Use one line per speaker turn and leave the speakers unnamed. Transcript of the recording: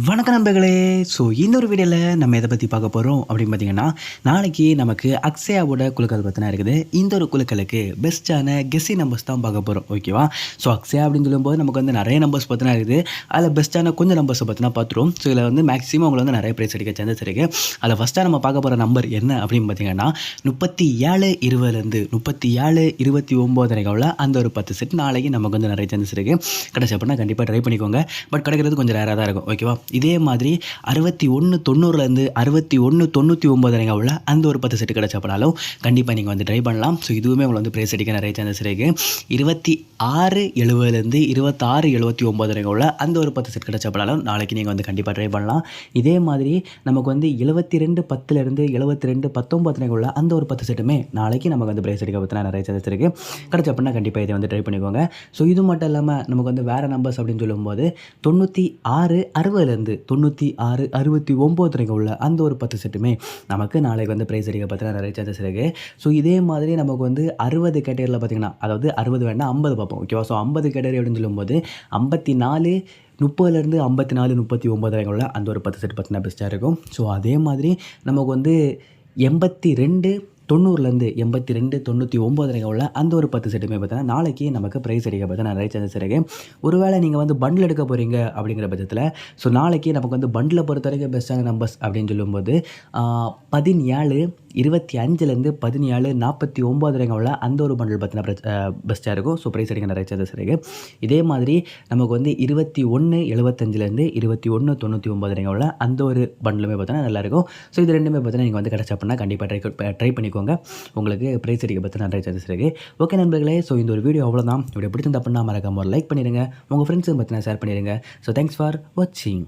வணக்க நண்பர்களே. ஸோ இந்த ஒரு வீடியோவில் நம்ம எதை பற்றி பார்க்க போகிறோம் அப்படின்னு பார்த்தீங்கன்னா, நாளைக்கு நமக்கு அக்ஷயாவோட குழுக்கள் பற்றினா இருக்குது. இந்த ஒரு குழுக்களுக்கு பெஸ்ட்டான கெஸ்ஸி நம்பர்ஸ் தான் பார்க்க போகிறோம், ஓகேவா? ஸோ அக்ஷயா அப்படின்னு சொல்லும்போது நமக்கு வந்து நிறைய நம்பர்ஸ் பற்றினா இருக்குது. அதில் பெஸ்ட்டான கொஞ்சம் நம்பர்ஸை பற்றினா பார்த்துருவோம். ஸோ இதில் வந்து மேக்ஸிமம் உங்களை வந்து நிறைய ப்ரைஸ் அடிக்க சான்சஸ் இருக்குது. அதில் ஃபஸ்ட்டாக நம்ம பார்க்க போகிற நம்பர் என்ன அப்படின்னு பார்த்தீங்கன்னா 37-20 37-29 வரைக்கும் அந்த ஒரு 10 செட் நாளைக்கு நமக்கு வந்து நிறைய சான்சஸ் இருக்குது. கிடைச்ச அப்படின்னா கண்டிப்பாக ட்ரை பண்ணிக்கோங்க. பட் கிடைக்கிறது கொஞ்சம் ரேராக தான் இருக்கும், ஓகேவா? இதே மாதிரி 61-90 61-99 உள்ள அந்த ஒரு 10 செட்டு கிடைச்சப்படாலும் கண்டிப்பாக நீங்கள் வந்து ட்ரை பண்ணலாம். ஸோ இதுவுமே உங்களை வந்து ப்ரைஸ் அடிக்க நிறைய சான்சஸ் இருக்குது. 26-70 26-79 உள்ள அந்த ஒரு 10 செட் கிடைச்சப்படாலும் நாளைக்கு நீங்கள் வந்து கண்டிப்பாக ட்ரை பண்ணலாம். இதே மாதிரி நமக்கு வந்து 72-10 72-19 உள்ள அந்த ஒரு 10 செட்டுமே நாளைக்கு நமக்கு வந்து ப்ரைஸ் அடிக்க பற்றினா நிறைய சான்சஸ் இருக்குது. கிடைச்சப்படினா கண்டிப்பாக இதை வந்து ட்ரை பண்ணிக்கோங்க. ஸோ இது மட்டும் இல்லாமல் நமக்கு வந்து வேறு நம்பர்ஸ் அப்படின்னு சொல்லும்போது 96-60 96-69 உள்ள அந்த ஒரு 10 செட்டுமே நமக்கு நாளைக்கு வந்து ப்ரைஸ் அடிக்க பார்த்தீங்கன்னா நிறைய சான்சஸ் இருக்குது. ஸோ இதே மாதிரி நமக்கு வந்து 60 கேட்டகரியில் பார்த்திங்கன்னா, அதாவது 60 வேணால் 50 பார்ப்போம், ஓகேவா? ஸோ 50 கேட்டகரி அப்படின்னு சொல்லும்போது 54 30 54 39 உள்ள அந்த ஒரு 10 செட் பார்த்தீங்கன்னா பெஸ்ட்டாக இருக்கும். ஸோ அதே மாதிரி நமக்கு வந்து 82 90 82 99 உள்ள அந்த ஒரு 10 செட்டுமே பார்த்தீங்கன்னா நாளைக்கு நமக்கு ப்ரைஸ் அடிக்க பார்த்தா நிறைய சான்சஸ் இருக்குது. ஒருவேளை நீங்கள் வந்து பண்டில் எடுக்க போகிறீங்க அப்படிங்கிற பட்சத்தில் ஸோ நாளைக்கு நமக்கு வந்து பண்டில் பொறுத்த வரைக்கும் பெஸ்ட்டான நம்பர்ஸ் அப்படின்னு சொல்லும்போது 17 25 17 49 உள்ள அந்த ஒரு பண்டில் பார்த்தீங்கன்னா பெஸ்ட்டாக இருக்கும். ஸோ ப்ரைஸ் அடிக்க நிறைய சான்சஸ் இருக்குது. இதே மாதிரி நமக்கு வந்து 21 75 21 99 உள்ள அந்த ஒரு பண்டிலுமே பார்த்தீங்கன்னா நல்லாயிருக்கும். ஸோ இது ரெண்டுமே பார்த்தீங்கன்னா நீங்கள் வந்து கிடச்ச அப்படின்னா கண்டிப்பாக ட்ரை பண்ணிக்கோங்க. உங்களுக்கு ப்ரைஸ் அடிக்க பற்றி நிறைய சான்சஸ் இருக்குது. ஓகே நண்பர்களே, ஸோ இந்த ஒரு வீடியோ அவ்வளோதான். இப்படி பிடிச்சிருந்தா அப்படின்னா மறக்காம ஒரு லைக் பண்ணிடுங்க. உங்கள் ஃப்ரெண்ட்ஸுக்கு பார்த்தீங்கன்னா ஷேர் பண்ணிடுங்க. ஸோ தேங்க்ஸ் ஃபார் வாட்சிங்.